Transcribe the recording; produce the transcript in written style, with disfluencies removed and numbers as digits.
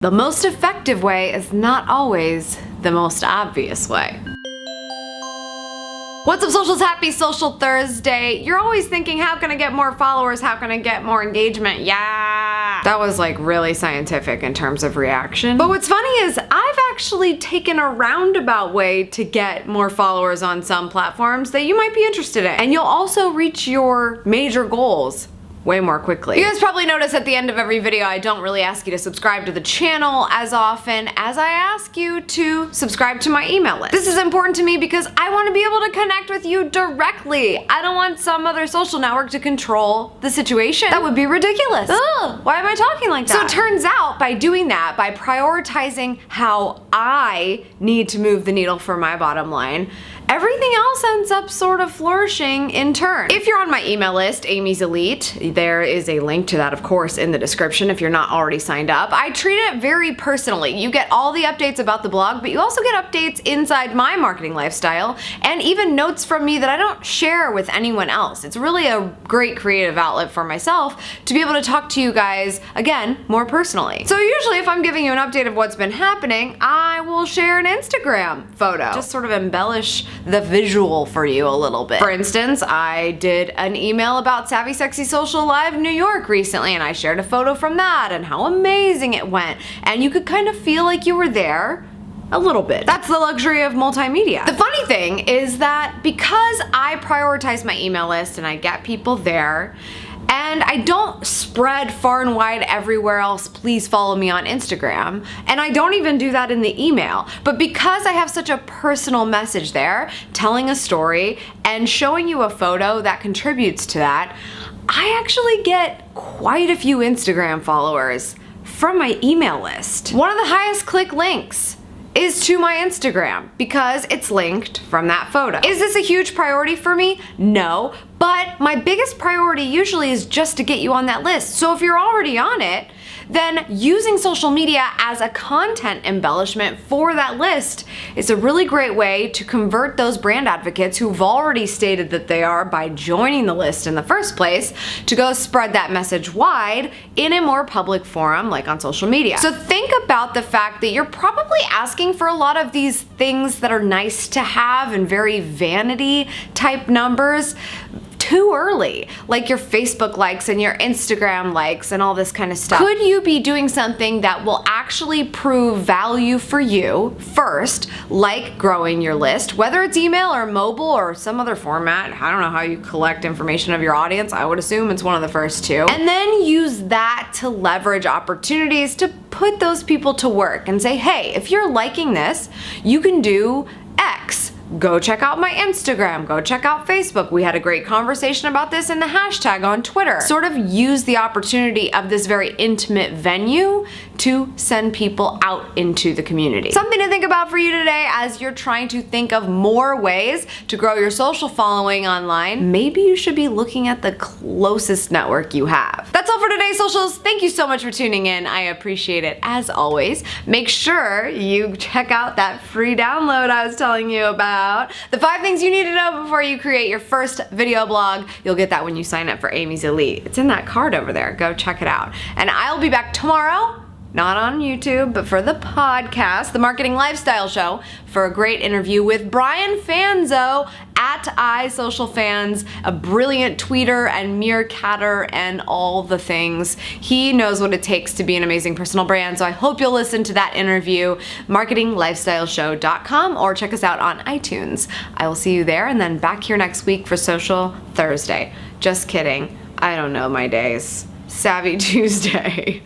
The most effective way is not always the most obvious way. What's up, socials? Happy Social Thursday. You're always thinking, how can I get more followers? How can I get more engagement? Yeah. That was like really scientific in terms of reaction. But what's funny is I've actually taken a roundabout way to get more followers on some platforms that you might be interested in. And you'll also reach your major goals way more quickly. You guys probably notice at the end of every video I don't really ask you to subscribe to the channel as often as I ask you to subscribe to my email list. This is important to me because I want to be able to connect with you directly. I don't want some other social network to control the situation. That would be ridiculous. Ugh, why am I talking like that? So it turns out by doing that, by prioritizing how I need to move the needle for my bottom line, everything else ends up sort of flourishing in turn. If you're on my email list, Amy's Elite, there is a link to that, of course, in the description if you're not already signed up. I treat it very personally. You get all the updates about the blog, but you also get updates inside my marketing lifestyle and even notes from me that I don't share with anyone else. It's really a great creative outlet for myself to be able to talk to you guys, again, more personally. So usually if I'm giving you an update of what's been happening, I will share an Instagram photo. Just sort of embellish the visual for you a little bit. For instance, I did an email about Savvy Sexy Social Live New York recently, and I shared a photo from that and how amazing it went. And you could kind of feel like you were there a little bit. That's the luxury of multimedia. The funny thing is that because I prioritize my email list and I get people there, and I don't spread far and wide everywhere else, please follow me on Instagram. And I don't even do that in the email. But because I have such a personal message there, telling a story and showing you a photo that contributes to that, I actually get quite a few Instagram followers from my email list. One of the highest click links is to my Instagram because it's linked from that photo. Is this a huge priority for me? No, but my biggest priority usually is just to get you on that list. So if you're already on it, then using social media as a content embellishment for that list is a really great way to convert those brand advocates who've already stated that they are by joining the list in the first place to go spread that message wide in a more public forum like on social media. So think about the fact that you're probably asking for a lot of these things that are nice to have and very vanity type numbers too early, like your Facebook likes and your Instagram likes and all this kind of stuff. Could you be doing something that will actually prove value for you first, like growing your list, whether it's email or mobile or some other format? I don't know how you collect information of your audience. I would assume it's one of the first two. And then use that to leverage opportunities to put those people to work and say, hey, if you're liking this, you can do X. Go check out my Instagram, go check out Facebook. We had a great conversation about this in the hashtag on Twitter. Sort of use the opportunity of this very intimate venue to send people out into the community. Something to think about for you today as you're trying to think of more ways to grow your social following online. Maybe you should be looking at the closest network you have. That's all for today, socials. Thank you so much for tuning in. I appreciate it as always. Make sure you check out that free download I was telling you about. The 5 things you need to know before you create your first video blog. You'll get that when you sign up for Amy's Elite. It's in that card over there. Go check it out. And I'll be back tomorrow, not on YouTube, but for the podcast, the Marketing Lifestyle Show, for a great interview with Brian Fanzo at iSocialFans, a brilliant tweeter and meerkatter and all the things. He knows what it takes to be an amazing personal brand, so I hope you'll listen to that interview, marketinglifestyleshow.com, or check us out on iTunes. I will see you there, and then back here next week for Social Thursday. Just kidding. I don't know my days. Savvy Tuesday.